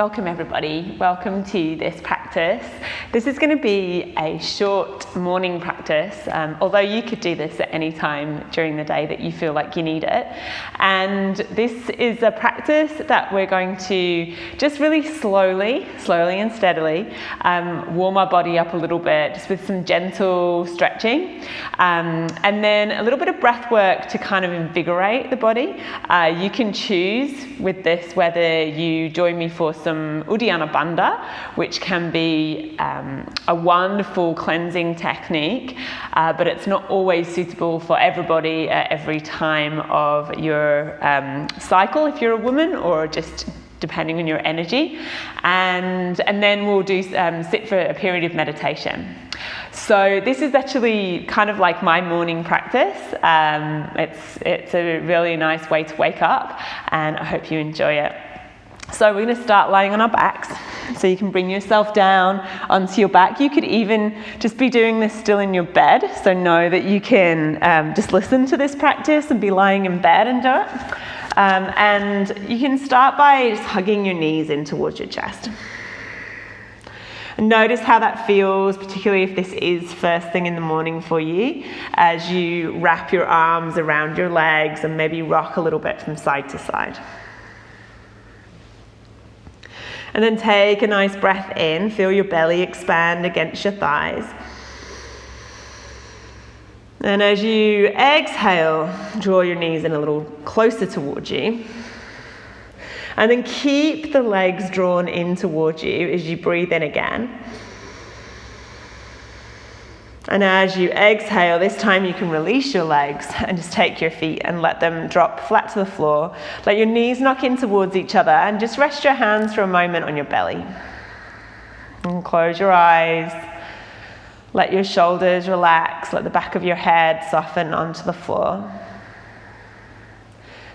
Welcome everybody, welcome to this practice. This is going to be a short morning practice, although you could do this at any time during the day that you feel like you need it. And this is a practice that we're going to just really slowly and steadily warm our body up a little bit, just with some gentle stretching, and then a little bit of breath work to kind of invigorate the body. You can choose with this whether you join me for some Uddiyana Bandha, which can be a wonderful cleansing technique, but it's not always suitable for everybody at every time of your cycle if you're a woman, or just depending on your energy. And then we'll do sit for a period of meditation. So this is actually kind of like my morning practice. It's a really nice way to wake up, and I hope you enjoy it. So we're going to start lying on our backs. So you can bring yourself down onto your back. You could even just be doing this still in your bed. So know that you can just listen to this practice and be lying in bed and do it. And you can start by just hugging your knees in towards your chest. And notice how that feels, particularly if this is first thing in the morning for you, as you wrap your arms around your legs and maybe rock a little bit from side to side. And then take a nice breath in, feel your belly expand against your thighs. And as you exhale, draw your knees in a little closer towards you. And then keep the legs drawn in towards you as you breathe in again. And as you exhale, this time you can release your legs and just take your feet and let them drop flat to the floor. Let your knees knock in towards each other and just rest your hands for a moment on your belly. And close your eyes. Let your shoulders relax. Let the back of your head soften onto the floor.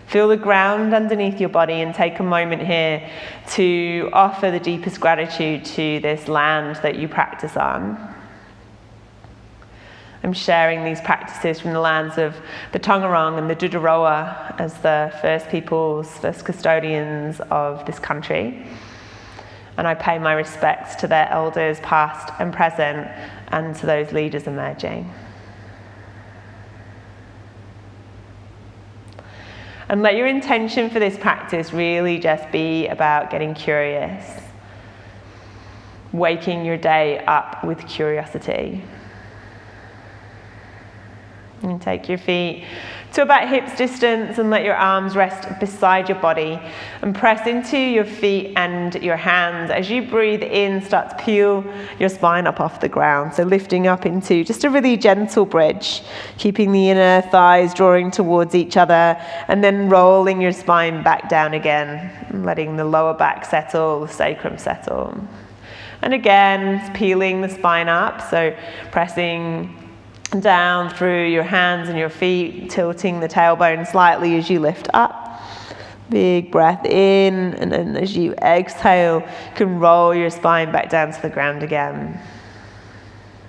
Feel the ground underneath your body and take a moment here to offer the deepest gratitude to this land that you practice on. I'm sharing these practices from the lands of the Tongarong and the Duderoa as the first peoples, first custodians of this country. And I pay my respects to their elders past and present, and to those leaders emerging. And let your intention for this practice really just be about getting curious, waking your day up with curiosity. And take your feet to about hips distance and let your arms rest beside your body, and press into your feet and your hands. As you breathe in, start to peel your spine up off the ground. So lifting up into just a really gentle bridge, keeping the inner thighs drawing towards each other, and then rolling your spine back down again, letting the lower back settle, the sacrum settle. And again, peeling the spine up, so pressing down through your hands and your feet, tilting the tailbone slightly as you lift up. Big breath in, and then as you exhale, you can roll your spine back down to the ground again.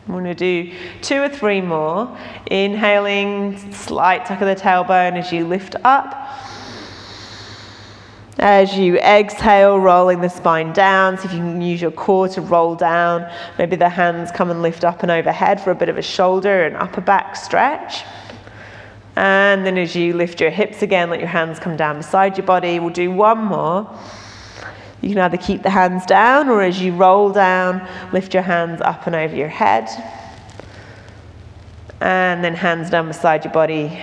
I'm going to do 2 or 3 more. Inhaling, slight tuck of the tailbone as you lift up. As you exhale, rolling the spine down. So if you can use your core to roll down, maybe the hands come and lift up and overhead for a bit of a shoulder and upper back stretch. And then as you lift your hips again, let your hands come down beside your body. We'll do 1 more. You can either keep the hands down, or as you roll down, lift your hands up and over your head. And then hands down beside your body.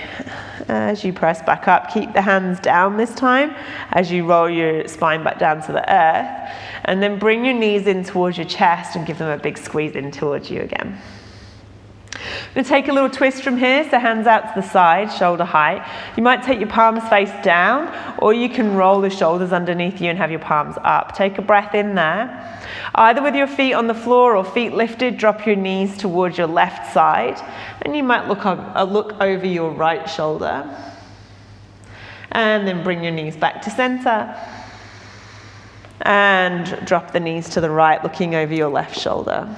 As you press back up, keep the hands down this time as you roll your spine back down to the earth. And then bring your knees in towards your chest and give them a big squeeze in towards you again. I'm going to take a little twist from here, so hands out to the side, shoulder height. You might take your palms face down, or you can roll the shoulders underneath you and have your palms up. Take a breath in there. Either with your feet on the floor or feet lifted, drop your knees towards your left side, and you might look over your right shoulder. And then bring your knees back to center. And drop the knees to the right, looking over your left shoulder.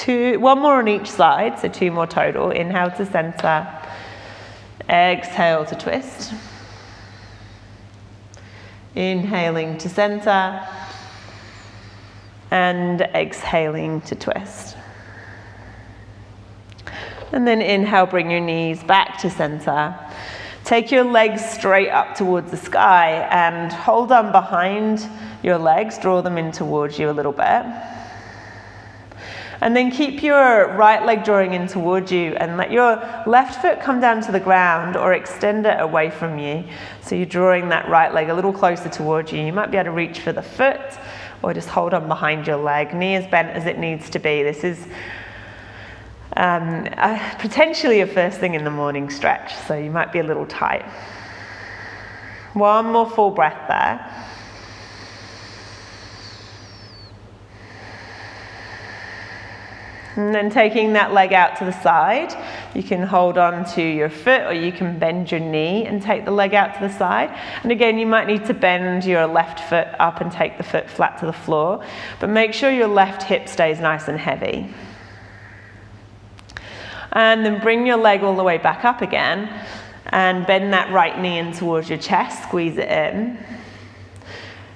1 more on each side, so 2 more total. Inhale to center. Exhale to twist. Inhaling to center and exhaling to twist. And then inhale, bring your knees back to center. Take your legs straight up towards the sky and hold on behind your legs, draw them in towards you a little bit. And then keep your right leg drawing in towards you and let your left foot come down to the ground or extend it away from you. So you're drawing that right leg a little closer towards you. You might be able to reach for the foot or just hold on behind your leg. Knee as bent as it needs to be. This is potentially a first thing in the morning stretch, so you might be a little tight. One more full breath there. And then taking that leg out to the side, you can hold on to your foot or you can bend your knee and take the leg out to the side. And again, you might need to bend your left foot up and take the foot flat to the floor, but make sure your left hip stays nice and heavy. And then bring your leg all the way back up again and bend that right knee in towards your chest, squeeze it in.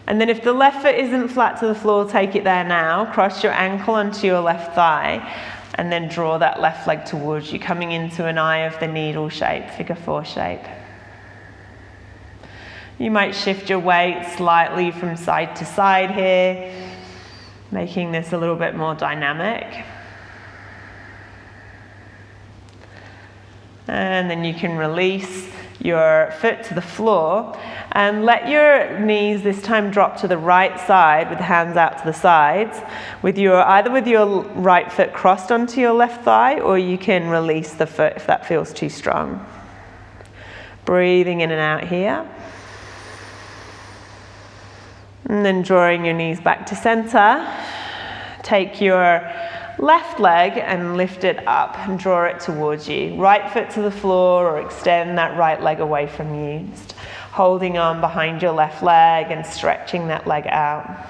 And then if the left foot isn't flat to the floor, take it there now. Cross your ankle onto your left thigh and then draw that left leg towards you, coming into an eye of the needle shape, figure 4 shape. You might shift your weight slightly from side to side here, making this a little bit more dynamic. And then you can release your foot to the floor and let your knees this time drop to the right side with the hands out to the sides, either with your right foot crossed onto your left thigh, or you can release the foot if that feels too strong. Breathing in and out here. And then drawing your knees back to center. Take your left leg and lift it up and draw it towards you. Right foot to the floor or extend that right leg away from you. Just holding on behind your left leg and stretching that leg out.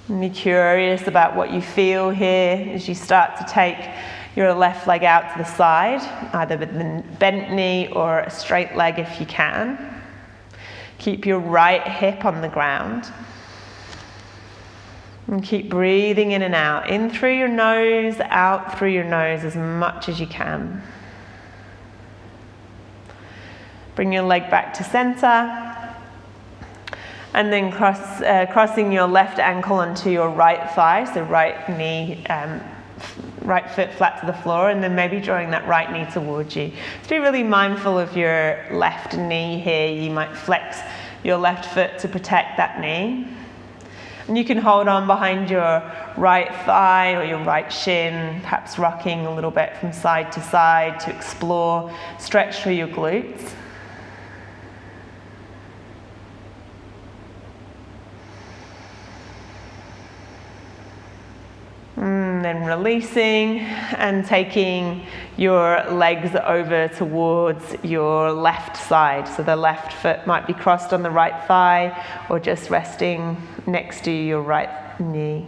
And be curious about what you feel here as you start to take your left leg out to the side, either with the bent knee or a straight leg if you can. Keep your right hip on the ground. And keep breathing in and out. In through your nose, out through your nose as much as you can. Bring your leg back to center. And then crossing your left ankle onto your right thigh, so right knee, right foot flat to the floor, and then maybe drawing that right knee towards you. So be really mindful of your left knee here. You might flex your left foot to protect that knee. And you can hold on behind your right thigh or your right shin, perhaps rocking a little bit from side to side to explore, stretch through your glutes. And then releasing and taking your legs over towards your left side. So the left foot might be crossed on the right thigh or just resting next to your right knee.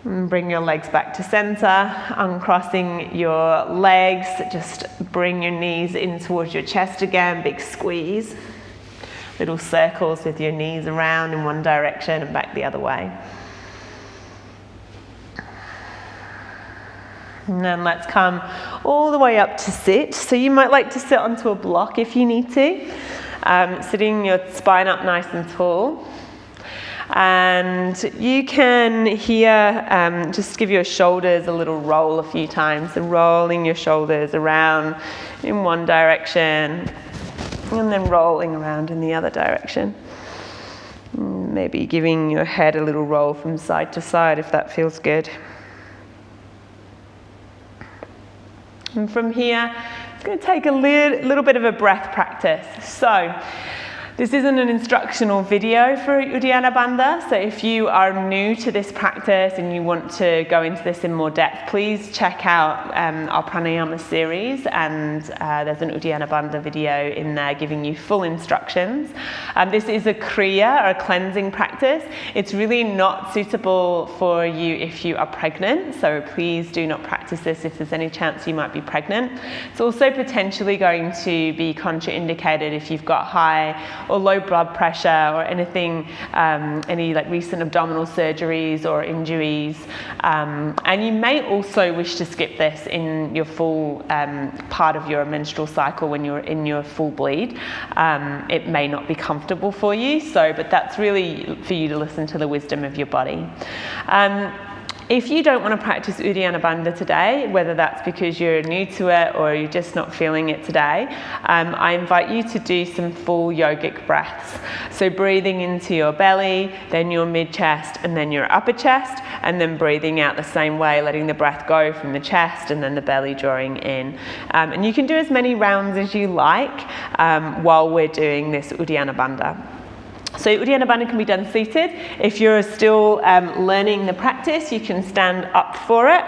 And bring your legs back to center, uncrossing your legs, just bring your knees in towards your chest again, big squeeze. Little circles with your knees around in one direction and back the other way. And then let's come all the way up to sit. So you might like to sit onto a block if you need to. Sitting your spine up nice and tall. And you can here just give your shoulders a little roll a few times. So rolling your shoulders around in one direction and then rolling around in the other direction. Maybe giving your head a little roll from side to side if that feels good. And from here, it's going to take a little bit of a breath practice. So This isn't an instructional video for Uddiyana Bandha, so if you are new to this practice and you want to go into this in more depth, please check out our pranayama series, and there's an Uddiyana Bandha video in there giving you full instructions. This is a kriya, or a cleansing practice. It's really not suitable for you if you are pregnant, so please do not practice this if there's any chance you might be pregnant. It's also potentially going to be contraindicated if you've got high or low blood pressure or anything, any like recent abdominal surgeries or injuries. And you may also wish to skip this in your full part of your menstrual cycle when you're in your full bleed. It may not be comfortable for you, but that's really for you to listen to the wisdom of your body. If you don't want to practice Uddiyana Bandha today, whether that's because you're new to it or you're just not feeling it today, I invite you to do some full yogic breaths. So breathing into your belly, then your mid-chest, and then your upper chest, and then breathing out the same way, letting the breath go from the chest and then the belly drawing in. And you can do as many rounds as you like while we're doing this Uddiyana Bandha. So Uddiyana Bandha can be done seated. If you're still learning the practice, you can stand up for it,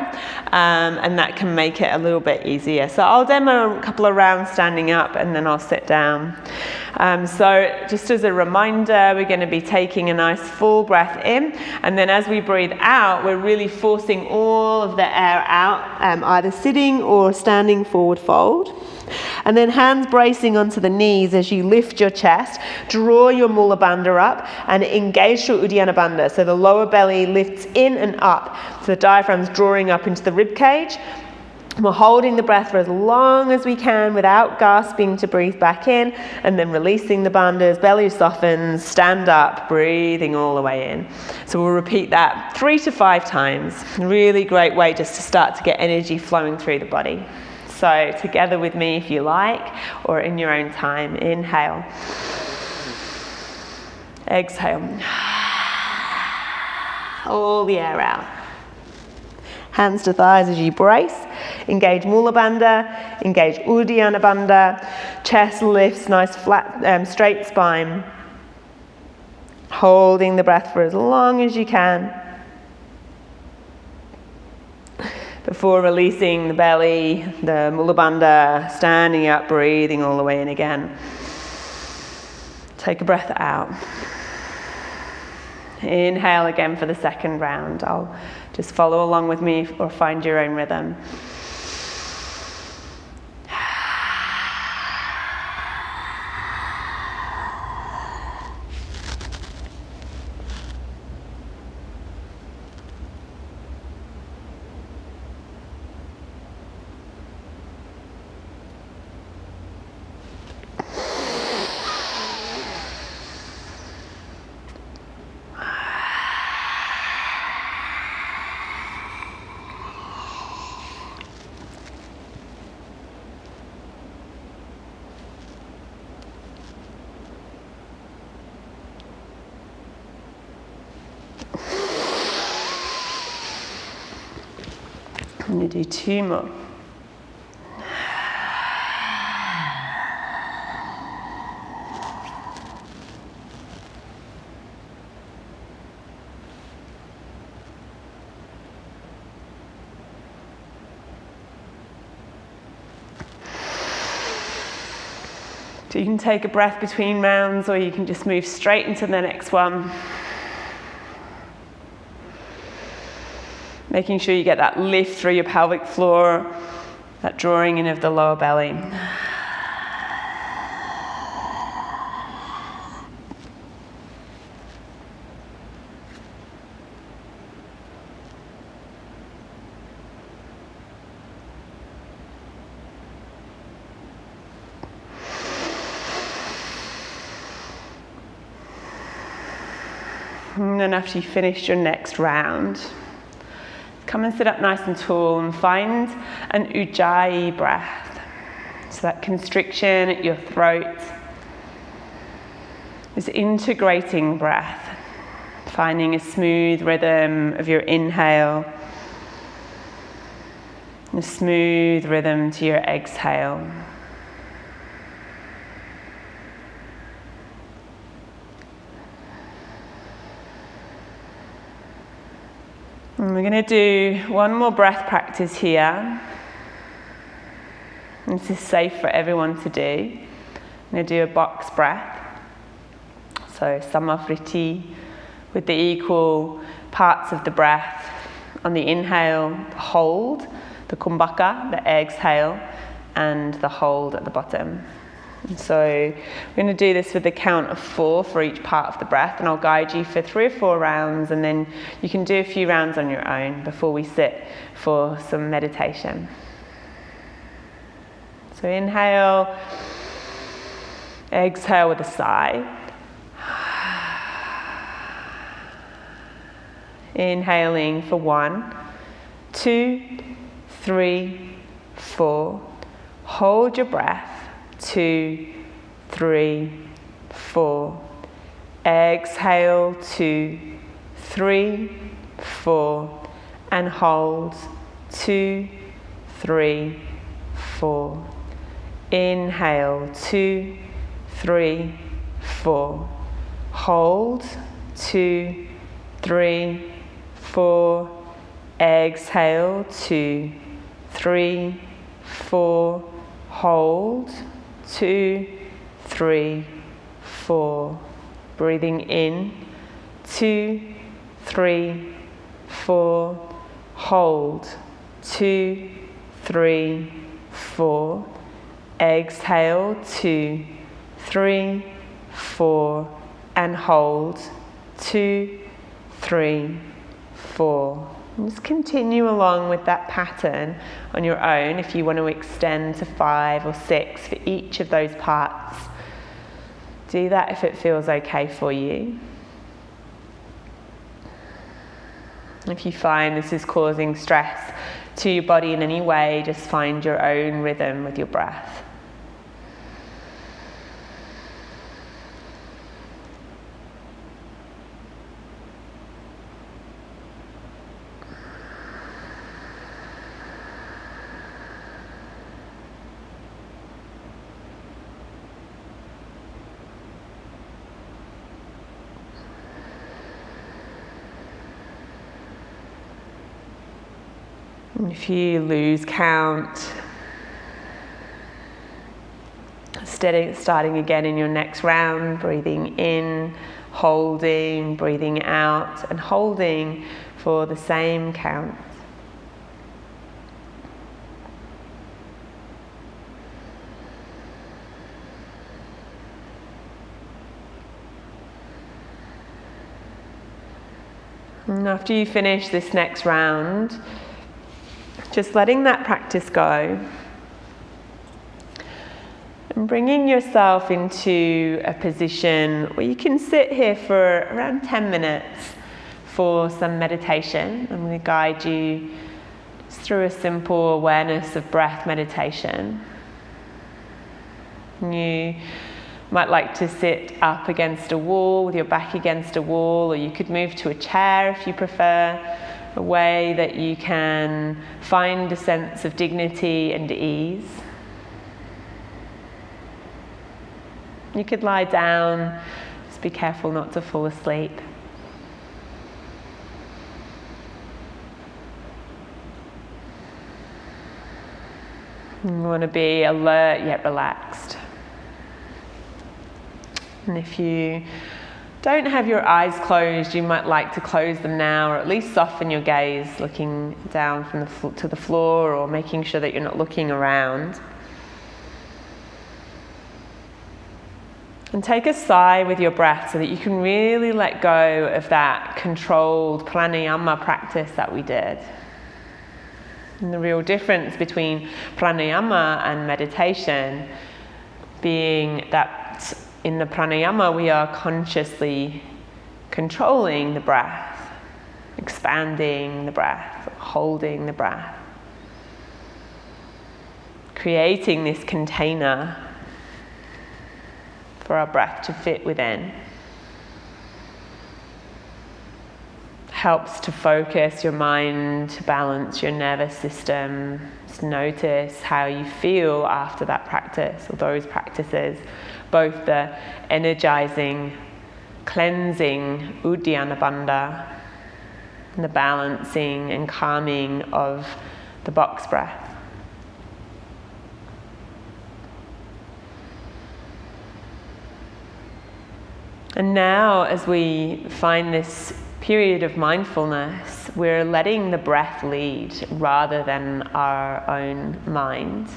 and that can make it a little bit easier. So I'll demo a couple of rounds standing up, and then I'll sit down. So just as a reminder, we're going to be taking a nice full breath in, and then as we breathe out, we're really forcing all of the air out, either sitting or standing forward fold. And then hands bracing onto the knees as you lift your chest, draw your Mula Bandha up and engage your Uddiyana Bandha. So the lower belly lifts in and up. So the diaphragm's drawing up into the rib cage. We're holding the breath for as long as we can without gasping to breathe back in, and then releasing the bandhas, belly softens, stand up, breathing all the way in. So we'll repeat that 3 to 5 times. Really great way just to start to get energy flowing through the body. So together with me if you like, or in your own time. Inhale. Exhale. All the air out. Hands to thighs as you brace. Engage Mula Bandha, engage Uddiyana Bandha. Chest lifts, nice flat, straight spine. Holding the breath for as long as you can. Before releasing the belly, the Mula Bandha, standing up, breathing all the way in again. Take a breath out. Inhale again for the second round. I'll just follow along with me or find your own rhythm. I'm going to do 2 more. So you can take a breath between rounds, or you can just move straight into the next one. Making sure you get that lift through your pelvic floor, that drawing in of the lower belly. And then after you finish your next round, come and sit up nice and tall and find an Ujjayi breath. So that constriction at your throat. This integrating breath. Finding a smooth rhythm of your inhale. And a smooth rhythm to your exhale. And we're going to do one more breath practice here. This is safe for everyone to do. I'm going to do a box breath. So samavriti, with the equal parts of the breath. On the inhale, hold, the kumbhaka, the exhale, and the hold at the bottom. And so we're going to do this with the count of 4 for each part of the breath, and I'll guide you for 3 or 4 rounds, and then you can do a few rounds on your own before we sit for some meditation. So inhale, exhale with a sigh. Inhaling for 1, 2, 3, 4. Hold your breath. 2, 3, 4. Exhale. 2, 3, 4. And hold. 2, 3, 4. Inhale. 2, 3, 4. Hold. 2, 3, 4. Exhale. 2, 3, 4. Hold. 2, 3, 4. Breathing in. 2, 3, 4. Hold. 2, 3, 4. Exhale. 2, 3, 4. And hold. 2, 3, 4. And just continue along with that pattern on your own if you want to extend to 5 or 6 for each of those parts. Do that if it feels okay for you. If you find this is causing stress to your body in any way, just find your own rhythm with your breath. If you lose count, starting again in your next round, breathing in, holding, breathing out, and holding for the same count. And after you finish this next round, just letting that practice go and bringing yourself into a position where you can sit here for around 10 minutes for some meditation. I'm going to guide you through a simple awareness of breath meditation. You might like to sit up against a wall with your back against a wall, or you could move to a chair if you prefer. A way that you can find a sense of dignity and ease. You could lie down, just be careful not to fall asleep. You want to be alert yet relaxed. And if you don't have your eyes closed, you might like to close them now, or at least soften your gaze, looking down from to the floor, or making sure that you're not looking around. And take a sigh with your breath so that you can really let go of that controlled pranayama practice that we did. And the real difference between pranayama and meditation being that in the pranayama, we are consciously controlling the breath, expanding the breath, holding the breath, creating this container for our breath to fit within. Helps to focus your mind, to balance your nervous system. Just notice how you feel after that practice or those practices. Both the energizing, cleansing Uddiyana Bandha, and the balancing and calming of the box breath. And now, as we find this period of mindfulness, we're letting the breath lead rather than our own mind.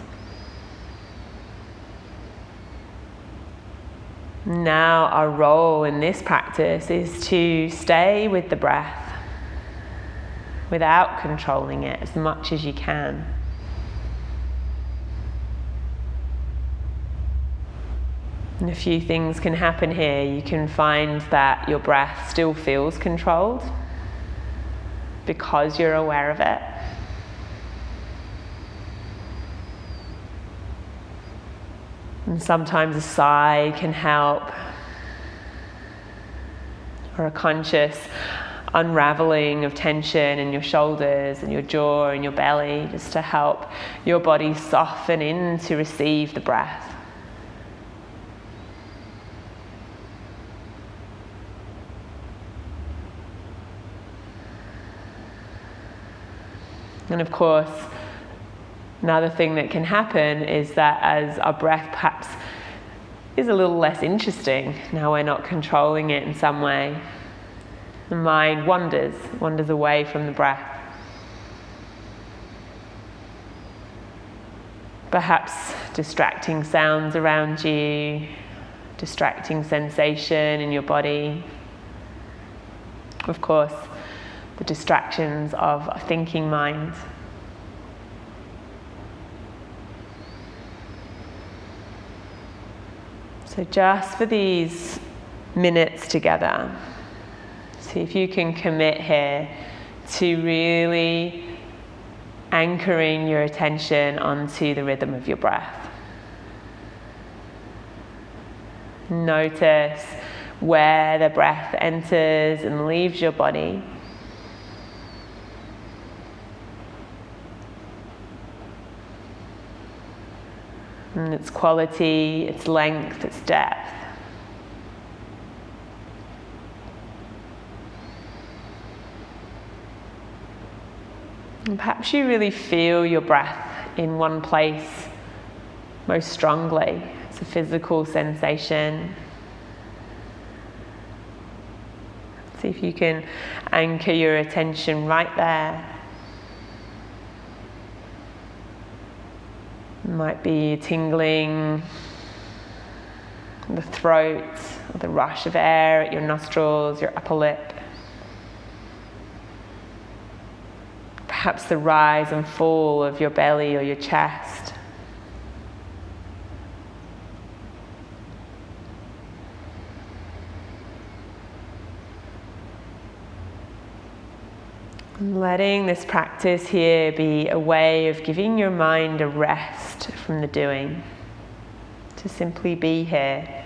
Now, our role in this practice is to stay with the breath without controlling it as much as you can. And a few things can happen here. You can find that your breath still feels controlled because you're aware of it. And sometimes a sigh can help, or a conscious unraveling of tension in your shoulders and your jaw and your belly, just to help your body soften in to receive the breath. And of course, another thing that can happen is that as our breath perhaps is a little less interesting, now we're not controlling it in some way, the mind wanders away from the breath. Perhaps distracting sounds around you, distracting sensation in your body. Of course, the distractions of a thinking mind. So just for these minutes together, see if you can commit here to really anchoring your attention onto the rhythm of your breath. Notice where the breath enters and leaves your body. And its quality, its length, its depth. And perhaps you really feel your breath in one place most strongly. It's a physical sensation. See if you can anchor your attention right there. It might be tingling in the throat, or the rush of air at your nostrils, your upper lip. Perhaps the rise and fall of your belly or your chest. And letting this practice here be a way of giving your mind a rest from the doing, to simply be here.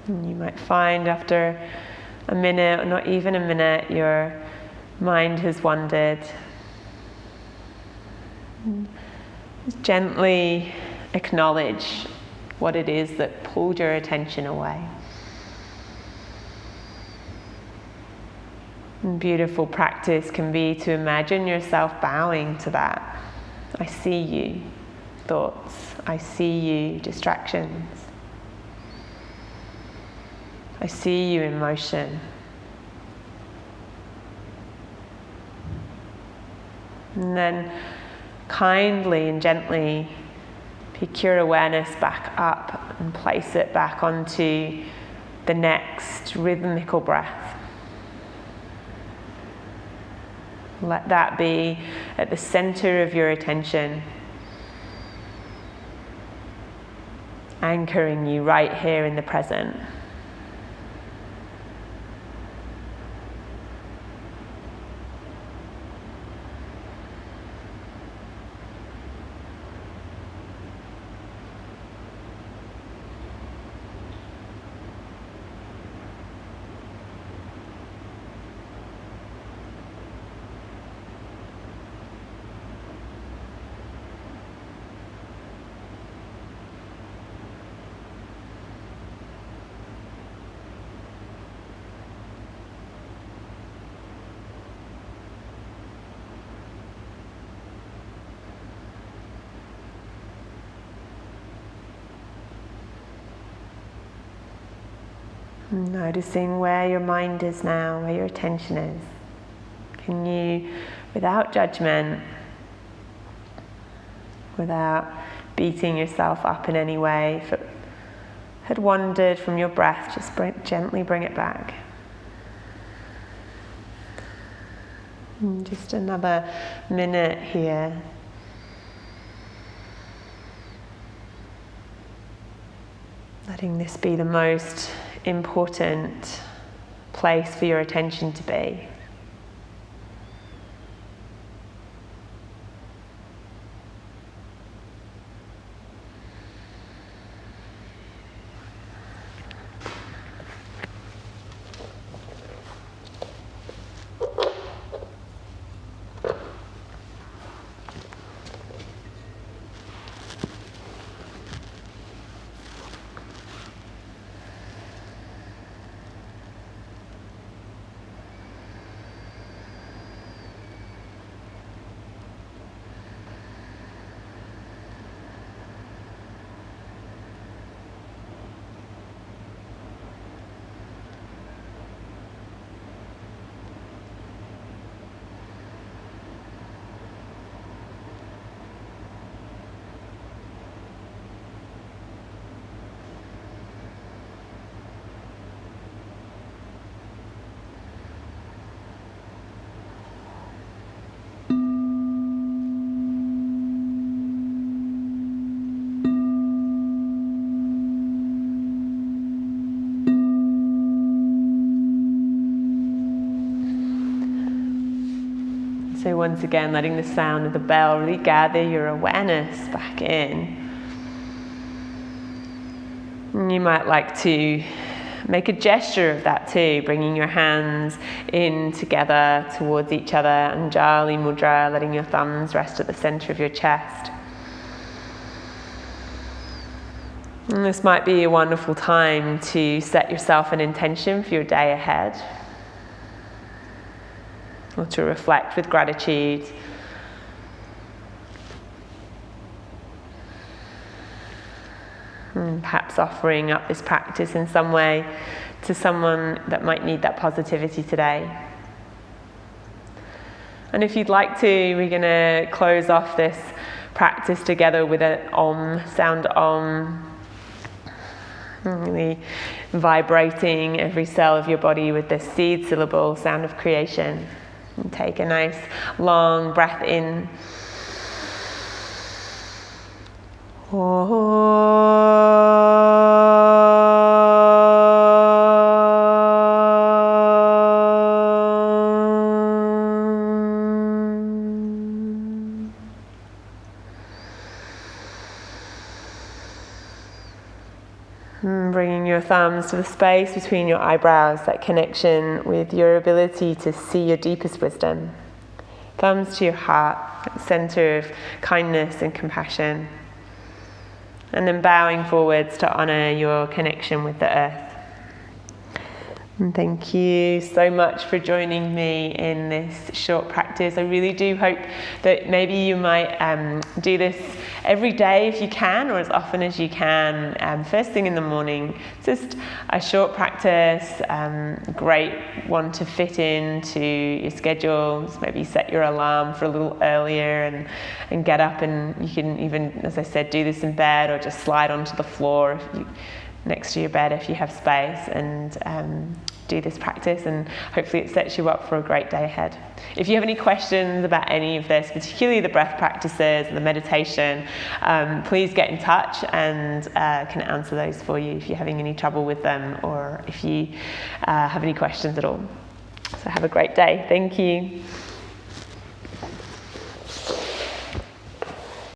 And you might find after a minute, or not even a minute, your mind has wandered. Just gently acknowledge what it is that pulled your attention away. And beautiful practice can be to imagine yourself bowing to that. I see you, thoughts. I see you, distractions. I see you in motion. And then kindly and gently pick your awareness back up and place it back onto the next rhythmical breath. Let that be at the center of your attention, anchoring you right here in the present. Noticing where your mind is now, where your attention is. Can you, without judgment, without beating yourself up in any way, if it had wandered from your breath, just gently bring it back. And just another minute here. Letting this be the most important place for your attention to be. So once again, letting the sound of the bell really gather your awareness back in. And you might like to make a gesture of that too, bringing your hands in together towards each other, Anjali Mudra, letting your thumbs rest at the center of your chest. And this might be a wonderful time to set yourself an intention for your day ahead, or to reflect with gratitude. And perhaps offering up this practice in some way to someone that might need that positivity today. And if you'd like to, we're going to close off this practice together with an Om, sound Om. Really vibrating every cell of your body with this seed syllable, sound of creation. And take a nice long breath in. Bringing your thumbs to the space between your eyebrows, that connection with your ability to see your deepest wisdom. Thumbs to your heart, that center of kindness and compassion. And then bowing forwards to honor your connection with the earth. And thank you so much for joining me in this short practice. I really do hope that maybe you might do this every day if you can, or as often as you can, first thing in the morning. Just a short practice, great one to fit into your schedule. Just maybe set your alarm for a little earlier and get up, and you can even, as I said, do this in bed or just slide onto the floor next to your bed if you have space, and do this practice, and hopefully it sets you up for a great day ahead. If you have any questions about any of this, particularly the breath practices, the meditation, please get in touch and can answer those for you if you're having any trouble with them, or if you have any questions at all. So have a great day. Thank you.